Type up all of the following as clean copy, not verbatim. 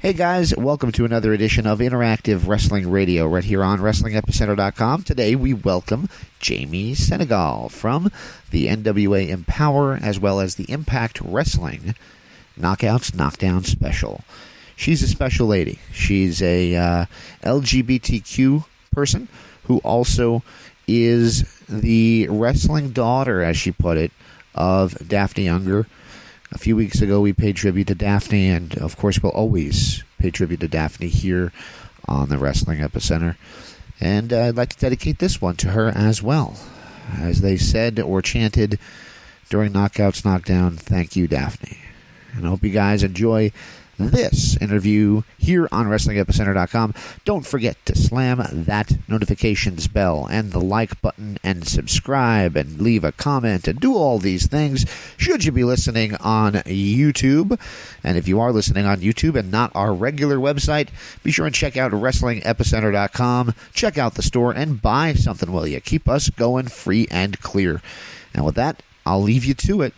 Hey guys, welcome to another edition of Interactive Wrestling Radio right here on WrestlingEpicenter.com. Today we welcome Jamie Senegal from the NWA Empower as well as the Impact Wrestling Knockdown special. She's a special lady. She's a LGBTQ person who also is the wrestling daughter, as she put it, of Daffney Younger. A few weeks ago, we paid tribute to Daffney, and of course, we'll always pay tribute to Daffney here on the Wrestling Epicenter. And I'd like to dedicate this one to her as well. As they said or chanted during Knockdown, thank you, Daffney. And I hope you guys enjoy this interview here on WrestlingEpicenter.com. Don't forget to slam that notifications bell and the like button and subscribe and leave a comment and do all these things should you be listening on YouTube. And if you are listening on YouTube and not our regular website, be sure and check out WrestlingEpicenter.com. Check out the store and buy something, will you? Keep us going free and clear. And with that, I'll leave you to it.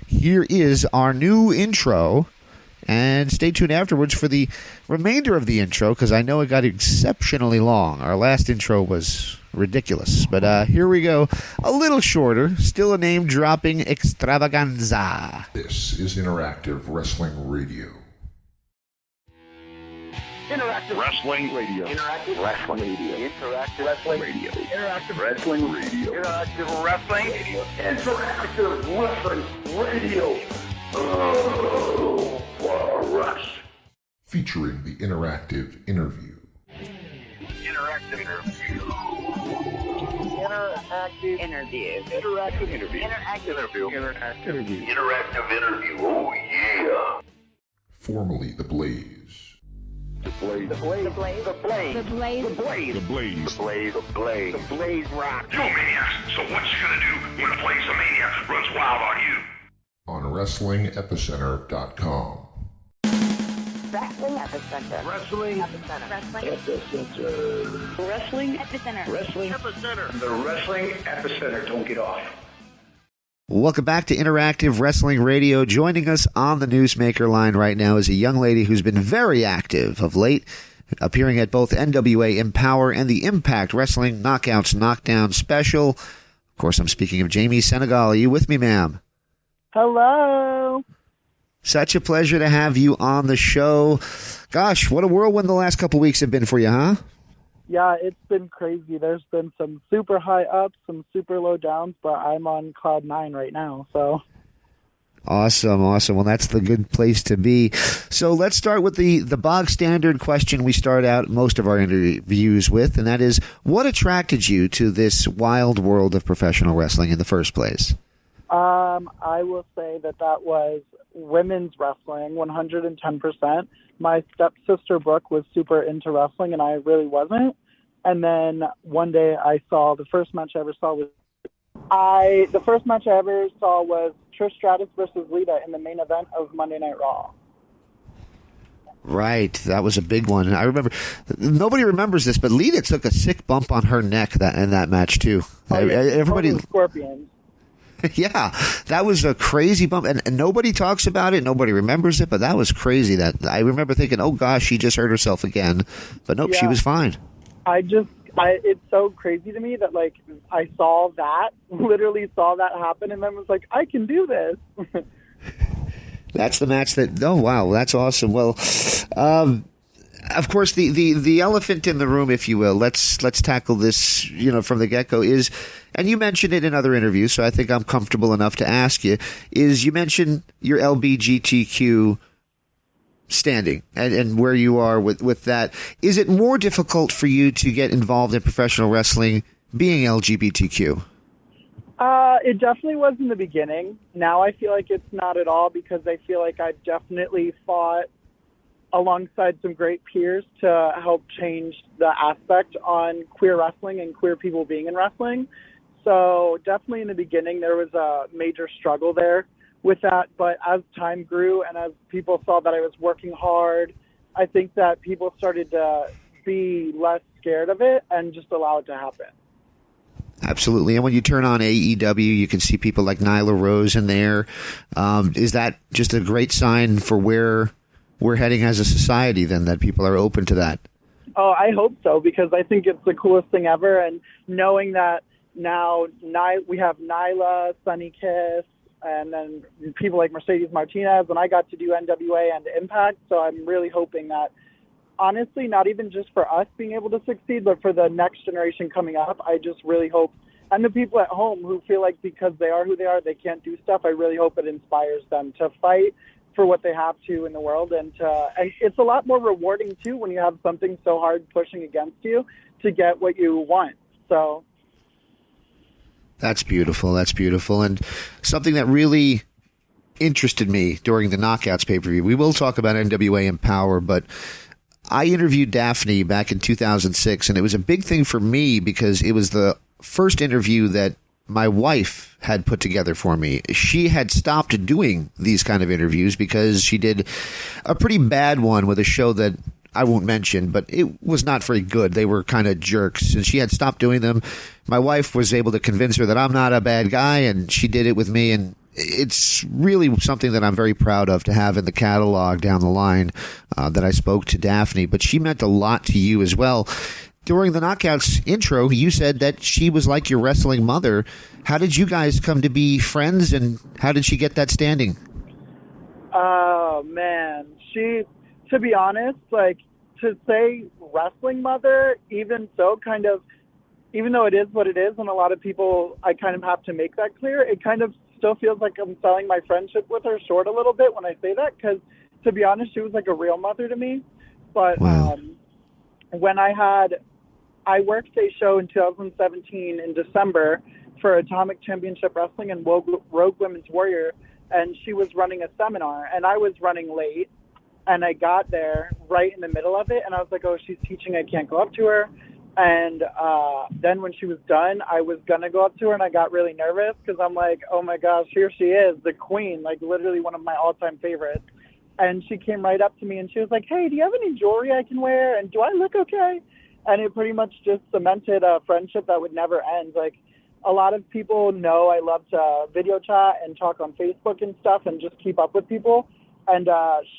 Here is our new intro. And stay tuned afterwards for the remainder of the intro, because I know it got exceptionally long. Our last intro was ridiculous. But here we go. A little shorter. Still a name-dropping extravaganza. This is Interactive Wrestling Radio. Interactive Wrestling Radio. Interactive Wrestling Radio. Interactive Wrestling Radio. Interactive Wrestling Radio. Interactive Wrestling Radio. Interactive Wrestling Radio. Oh, for us. Featuring the interactive interview. Interactive interview. Interactive interview. Interactive interview. Interactive interview. Interactive interview. Interactive interview. Oh, yeah. Formerly The Blaze. The Blaze. The Blaze. The Blaze. The Blaze. The Blaze. The Blaze. The Blaze. The Blaze. The Blaze. The Blaze rock. You a maniac, so what you gonna do when the Blaze of Mania runs wild on you? On WrestlingEpicenter.com. Wrestling Epicenter. Wrestling Epicenter. Wrestling Epicenter. Wrestling Epicenter. Wrestling Epicenter. The Wrestling Epicenter. Don't get off. Welcome back to Interactive Wrestling Radio. Joining us on the Newsmaker line right now is a young lady who's been very active of late, appearing at both NWA Empower and the Impact Wrestling Knockdown special. Of course, I'm speaking of Jamie Senegal. Are you with me, ma'am? Hello. Such a pleasure to have you on the show. Gosh, what a whirlwind the last couple weeks have been for you, huh? Yeah, it's been crazy. There's been some super high ups, some super low downs, but I'm on cloud 9 right now. So Awesome. Well, that's the good place to be. So let's start with the bog standard question we start out most of our interviews with, and that is, what attracted you to this wild world of professional wrestling in the first place? I will say that was women's wrestling, 110%. My stepsister Brooke was super into wrestling, and I really wasn't. And then one day I saw the first match I ever saw was Trish Stratus versus Lita in the main event of Monday Night Raw. Right, that was a big one. And I remember, nobody remembers this, but Lita took a sick bump on her neck in that match too. Oh, yeah. Everybody, Scorpions. Yeah, that was a crazy bump, and nobody talks about it. Nobody remembers it, but that was crazy. That I remember thinking, "Oh gosh, she just hurt herself again," but nope, she was fine. It's so crazy to me that I literally saw that happen, and then was like, I can do this. That's the match that. Oh wow, that's awesome. Well, of course, the elephant in the room, if you will. Let's tackle this. From the get-go is. And you mentioned it in other interviews, so I think I'm comfortable enough to ask you, is you mentioned your LGBTQ standing and where you are with that. Is it more difficult for you to get involved in professional wrestling being LGBTQ? It definitely was in the beginning. Now I feel like it's not at all, because I feel like I've definitely fought alongside some great peers to help change the aspect on queer wrestling and queer people being in wrestling. So definitely in the beginning, there was a major struggle there with that. But as time grew and as people saw that I was working hard, I think that people started to be less scared of it and just allow it to happen. Absolutely. And when you turn on AEW, you can see people like Nyla Rose in there. Is that just a great sign for where we're heading as a society then, that people are open to that. Oh, I hope so, because I think it's the coolest thing ever. And knowing that now we have Nyla, Sunny Kiss, and then people like Mercedes Martinez, and I got to do NWA and Impact. So I'm really hoping that, honestly, not even just for us being able to succeed, but for the next generation coming up, I just really hope, and the people at home who feel like because they are who they are, they can't do stuff, I really hope it inspires them to fight for what they have to in the world. And it's a lot more rewarding, too, when you have something so hard pushing against you to get what you want. So That's beautiful. That's beautiful. And something that really interested me during the Knockouts pay-per-view, we will talk about NWA Empower, but I interviewed Daffney back in 2006, and it was a big thing for me because it was the first interview that my wife had put together for me. She had stopped doing these kind of interviews because she did a pretty bad one with a show that I won't mention, but it was not very good. They were kind of jerks, and she had stopped doing them. My wife was able to convince her that I'm not a bad guy, and she did it with me, and it's really something that I'm very proud of to have in the catalog down the line, that I spoke to Daffney. But she meant a lot to you as well. During the Knockouts intro, you said that she was like your wrestling mother. How did you guys come to be friends, and how did she get that standing? Oh, man. To be honest, like, to say wrestling mother, even so, kind of, even though it is what it is, and a lot of people, I kind of have to make that clear, it kind of still feels like I'm selling my friendship with her short a little bit when I say that, because, to be honest, she was like a real mother to me. But Wow. When I worked a show in 2017 in December for Atomic Championship Wrestling and Rogue Women's Warrior, and she was running a seminar, and I was running late. And I got there right in the middle of it, and I was like, oh, she's teaching, I can't go up to her. And then when she was done, I was going to go up to her, and I got really nervous because I'm like, oh, my gosh, here she is, the queen, like literally one of my all-time favorites. And she came right up to me, and she was like, hey, do you have any jewelry I can wear? And do I look okay? And it pretty much just cemented a friendship that would never end. Like, a lot of people know I love to video chat and talk on Facebook and stuff and just keep up with people. And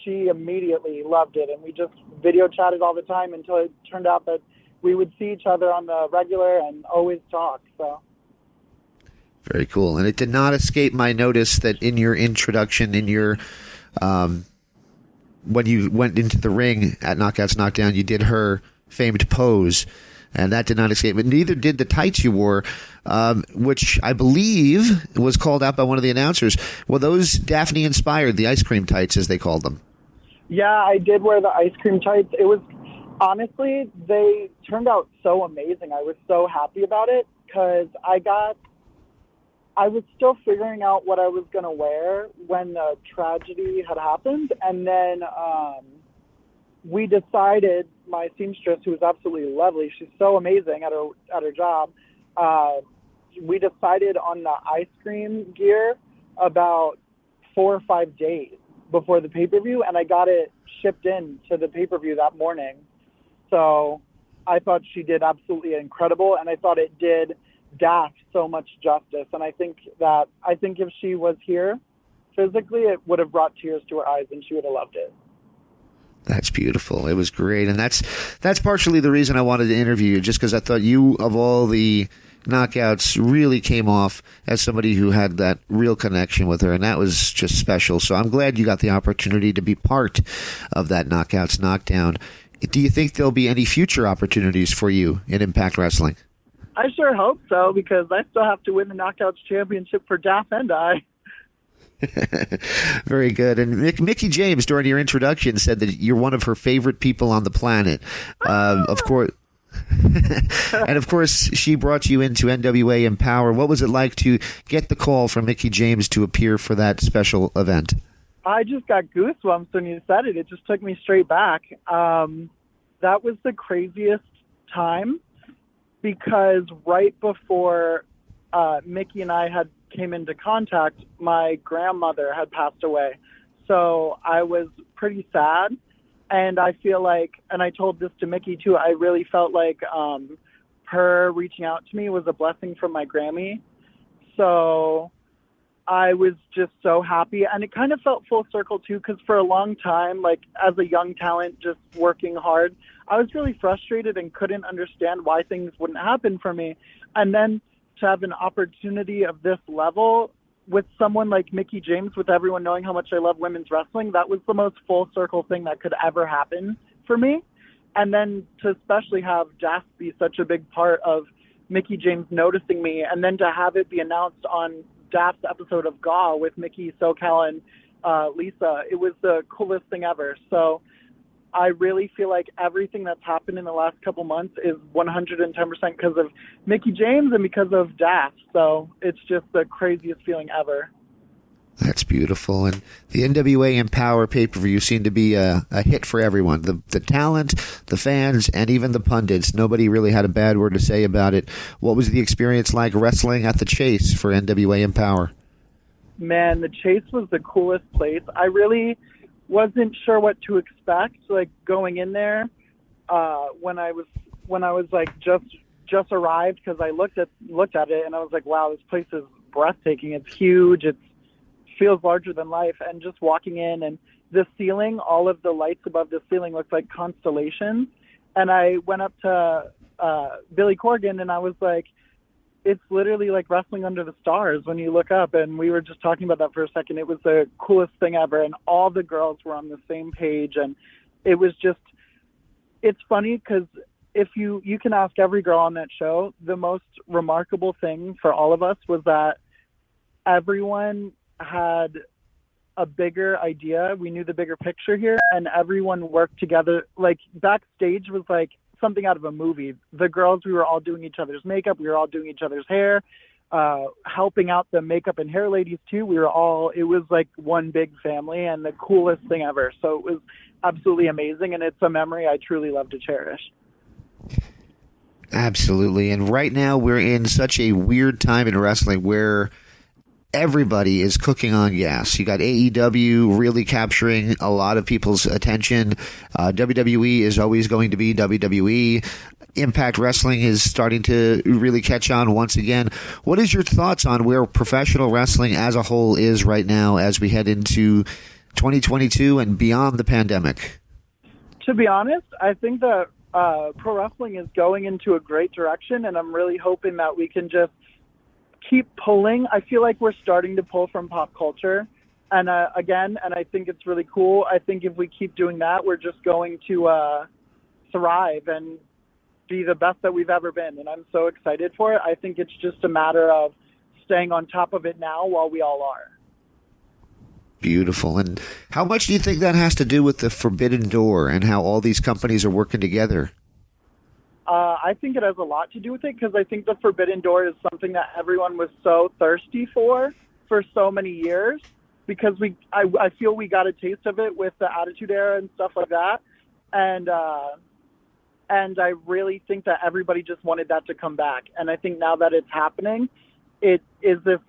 she immediately loved it, and we just video chatted all the time until it turned out that we would see each other on the regular and always talk. So Very cool. And it did not escape my notice that in your introduction, in your when you went into the ring at Knockouts Knockdown, you did her famed pose, and that did not escape. But neither did the tights you wore, which I believe was called out by one of the announcers. Well, those Daffney inspired, the ice cream tights, as they called them. yeah, I did wear the ice cream tights. It was, honestly, they turned out so amazing. I was so happy about it because I was still figuring out what I was going to wear when the tragedy had happened. And then we decided, my seamstress, who is absolutely lovely, she's so amazing at her job, we decided on the ice cream gear about 4 or 5 days before the pay-per-view, and I got it shipped in to the pay-per-view that morning. So I thought she did absolutely incredible, and I thought it did Daff so much justice. And I think if she was here physically, it would have brought tears to her eyes, and she would have loved it. That's beautiful. It was great. And that's partially the reason I wanted to interview you, just because I thought you, of all the Knockouts, really came off as somebody who had that real connection with her, and that was just special. So I'm glad you got the opportunity to be part of that Knockouts Knockdown. Do you think there'll be any future opportunities for you in Impact Wrestling? I sure hope so, because I still have to win the Knockouts Championship for Daff and I. Very good. And Mickie James, during your introduction, said that you're one of her favorite people on the planet. Of course. And of course, she brought you into NWA Empower. What was it like to get the call from Mickie James to appear for that special event? I just got goosebumps when you said it. It just took me straight back. That was the craziest time, because right before Mickie and I came into contact, my grandmother had passed away. So I was pretty sad. And I feel like, and I told this to Mickie too, I really felt like her reaching out to me was a blessing from my Grammy. So I was just so happy. And it kind of felt full circle, too, because for a long time, like, as a young talent just working hard, I was really frustrated and couldn't understand why things wouldn't happen for me. And then to have an opportunity of this level with someone like Mickie James, with everyone knowing how much I love women's wrestling, that was the most full circle thing that could ever happen for me. And then to especially have Daff be such a big part of Mickie James noticing me, and then to have it be announced on Daff's episode of GAW with Mickie, SoCal, and Lisa, it was the coolest thing ever. So I really feel like everything that's happened in the last couple months is 110% because of Mickie James and because of Daff. So it's just the craziest feeling ever. That's beautiful. And the NWA Empower pay-per-view seemed to be a hit for everyone. The talent, the fans, and even the pundits. Nobody really had a bad word to say about it. What was the experience like wrestling at the Chase for NWA Empower? Man, the Chase was the coolest place. I really wasn't sure what to expect, like going in there when I was like just arrived, because I looked at it and I was like, wow, this place is breathtaking. It's huge. It feels larger than life. And just walking in, and the ceiling, all of the lights above the ceiling looked like constellations. And I went up to Billy Corgan and I was like, it's literally like wrestling under the stars when you look up. And we were just talking about that for a second. It was the coolest thing ever. And all the girls were on the same page. And it was just, it's funny because if you can ask every girl on that show, the most remarkable thing for all of us was that everyone had a bigger idea. We knew the bigger picture here, and everyone worked together. Like backstage was like something out of a movie. The girls, we were all doing each other's makeup. We were all doing each other's hair, helping out the makeup and hair ladies too. It was like one big family, and the coolest thing ever. So it was absolutely amazing, and it's a memory I truly love to cherish. Absolutely. And right now we're in such a weird time in wrestling where everybody is cooking on gas. You got AEW really capturing a lot of people's attention. WWE is always going to be WWE. Impact Wrestling is starting to really catch on once again. What is your thoughts on where professional wrestling as a whole is right now as we head into 2022 and beyond the pandemic? To be honest, I think that pro wrestling is going into a great direction, and I'm really hoping that we can just keep pulling. I feel like we're starting to pull from pop culture, and again, and I think it's really cool. I think if we keep doing that, we're just going to thrive and be the best that we've ever been, and I'm so excited for it. I think it's just a matter of staying on top of it now while we all are. Beautiful. And how much do you think that has to do with the Forbidden Door and how all these companies are working together? I think it has a lot to do with it, because I think the Forbidden Door is something that everyone was so thirsty for so many years, because I feel we got a taste of it with the Attitude Era and stuff like that. And I really think that everybody just wanted that to come back. And I think now that it's happening, it is this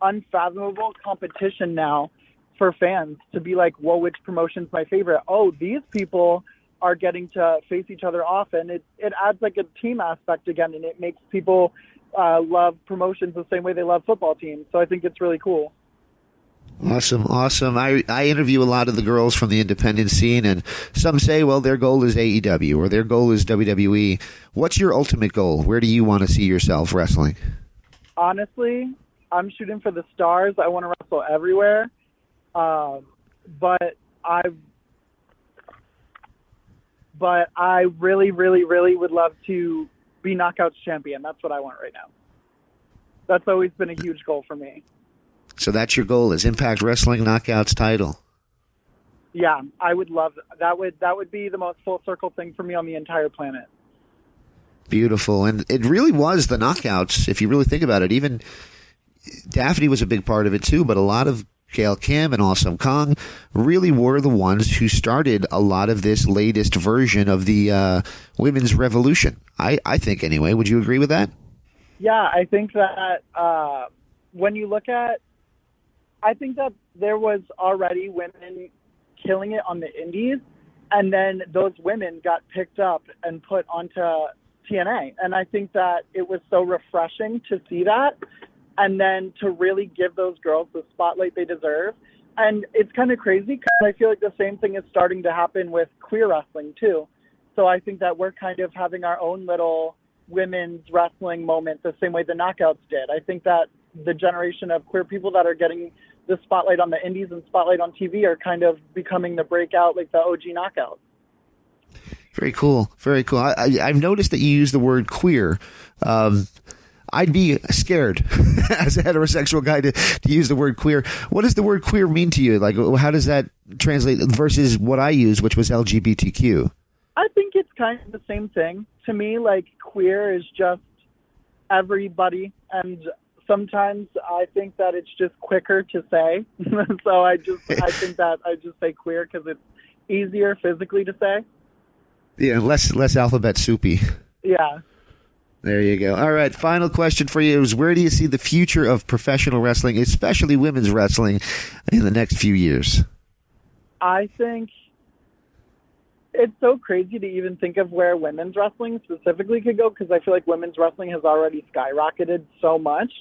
unfathomable competition now for fans to be like, whoa, which promotion's my favorite? Oh, these people are getting to face each other off, and it adds like a team aspect again, and it makes people love promotions the same way they love football teams. So I think it's really cool. Awesome. I interview a lot of the girls from the independent scene, and some say, well, their goal is AEW or their goal is WWE. What's your ultimate goal? Where do you want to see yourself wrestling? Honestly, I'm shooting for the stars. I want to wrestle everywhere. But I really, really, really would love to be Knockouts champion. That's what I want right now. That's always been a huge goal for me. So that's your goal, is Impact Wrestling Knockouts title? Yeah, I would love that. That would be the most full circle thing for me on the entire planet. Beautiful. And it really was the Knockouts, if you really think about it. Even Daffney was a big part of it too, but a lot of Gail Kim and Awesome Kong really were the ones who started a lot of this latest version of the women's revolution. I think, anyway. Would you agree with that? Yeah, I think that when you look at, I think that there was already women killing it on the indies, and then those women got picked up and put onto TNA. And I think that it was so refreshing to see that. and then to really give those girls the spotlight they deserve. And it's kind of crazy because I feel like the same thing is starting to happen with queer wrestling too. So I think that we're kind of having our own little women's wrestling moment the same way the Knockouts did. I think that the generation of queer people that are getting the spotlight on the indies and spotlight on TV are kind of becoming the breakout, like the OG Knockouts. Very cool. Very cool. I've noticed that you use the word queer. I'd be scared as a heterosexual guy to use the word queer. What does the word queer mean to you? Like, how does that translate versus what I used, which was LGBTQ? I think it's kind of the same thing. To me, like, queer is just everybody, and sometimes I think that it's just quicker to say. So I think that I just say queer because it's easier physically to say. Yeah, less alphabet soupy. Yeah. There you go. All right, final question for you is, where do you see the future of professional wrestling, especially women's wrestling, in the next few years? I think it's so crazy to even think of where women's wrestling specifically could go, because I feel like women's wrestling has already skyrocketed so much.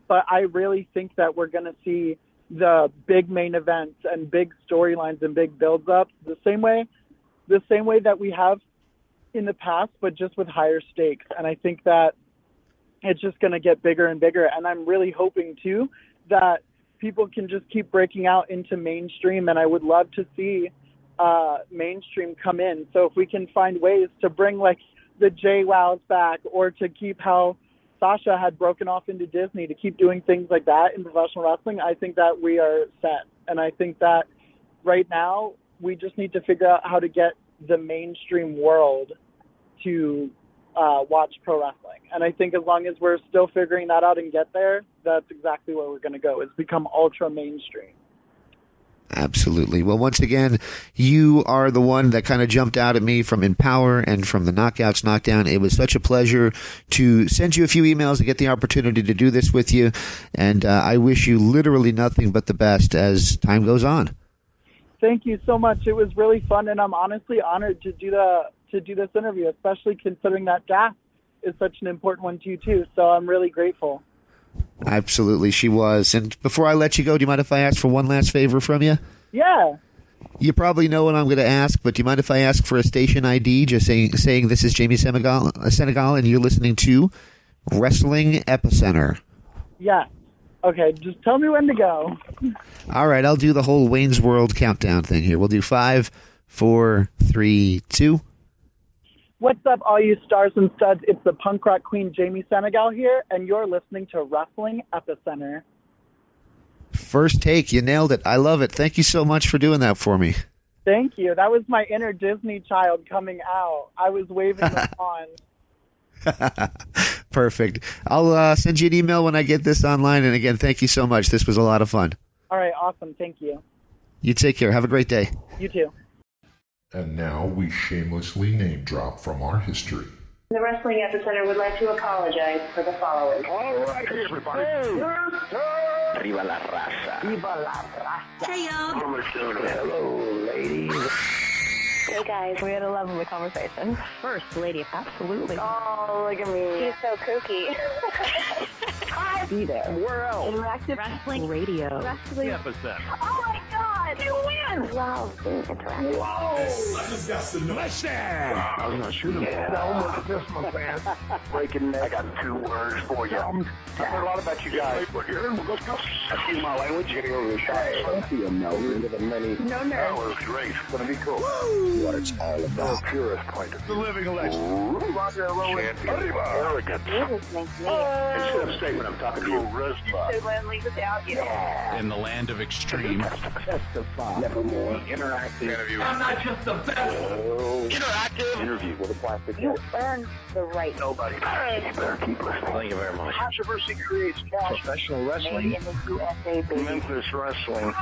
But I really think that we're going to see the big main events and big storylines and big build-ups the same way that we have in the past, but just with higher stakes. And I think that it's just going to get bigger and bigger. And I'm really hoping too that people can just keep breaking out into mainstream. And I would love to see mainstream come in. So if we can find ways to bring like the JWowws back, or to keep how Sasha had broken off into Disney, to keep doing things like that in professional wrestling, I think that we are set. And I think that right now we just need to figure out how to get the mainstream world to watch pro wrestling. And I think as long as we're still figuring that out and get there, that's exactly where we're going to go, is become ultra mainstream. Absolutely. Well, once again, you are the one that kind of jumped out at me from Empower and from the Knockouts Knockdown. It was such a pleasure to send you a few emails and get the opportunity to do this with you. And I wish you literally nothing but the best as time goes on. Thank you so much. It was really fun, and I'm honestly honored to do this interview, especially considering that Daff is such an important one to you too. So I'm really grateful. Absolutely, she was. And before I let you go, do you mind if I ask for one last favor from you? Yeah. You probably know what I'm going to ask, but do you mind if I ask for a station ID, just saying this is Jamie Senegal, and you're listening to Wrestling Epicenter? Yeah. Okay, just tell me when to go. All right, I'll do the whole Wayne's World countdown thing here. We'll do 5, 4, 3, 2. What's up, all you stars and studs? It's the punk rock queen, Jamie Senegal here, and you're listening to Wrestling Epicenter. First take, you nailed it. I love it. Thank you so much for doing that for me. Thank you. That was my inner Disney child coming out. I was waving the wand. Perfect. I'll send you an email when I get this online. And again, thank you so much. This was a lot of fun. All right, awesome. Thank you. You take care. Have a great day. You too. And now we shamelessly name drop from our history. The Wrestling Epicenter would like to apologize for the following. All right, everybody. Viva la raza. Viva la raza. Hey, y'all. Hello, ladies. Hey guys, we had a lovely conversation. First lady. Absolutely. Oh, look at me. She's so kooky. Hi. Be there. Where else? Interactive Wrestling Radio. Wrestling. Epicenter. Oh my God, you win. Wow, being interactive. I was not shooting. Yeah, I almost missed my pants. Breaking neck. I got 2 words for you. I've heard a lot about you guys. Let's go. I see my language. Getting over the shot. I see them now. We're into the many. No nerves. That was great. It's going to be cool. What it's all about. The purest point of view. The living legend. Rock and roll. Arrogant. You're listening to me. Instead of saying when I'm talking to you. So lonely without you. In the land of extreme. Testify. Nevermore. Interactive interview. I'm not just the best. Interactive interview with a plastic You head. earned the right. Nobody. You better keep listening. Thank you very much. Controversy creates cash. Professional wrestling. Made in the USA, baby. Memphis wrestling.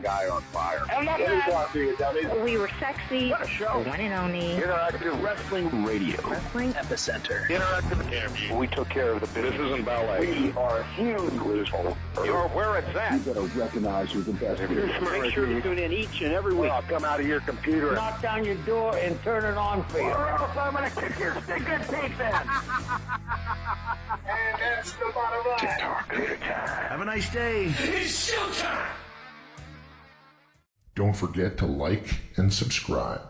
guy on fire. I'm not mad. We were sexy. What a show. One and only. Interactive Wrestling Radio. Wrestling Epicenter. Interactive interview. We took care of the business. This isn't ballet. We are huge with this whole. You're where it's at. You gotta recognize who's the best. Make sure to tune in each and every week. I'll come out of your computer. Knock down your door and turn it on for you. Or else I'm gonna kick your stinking teeth in. And that's the bottom line. Have a nice day. Don't forget to like and subscribe.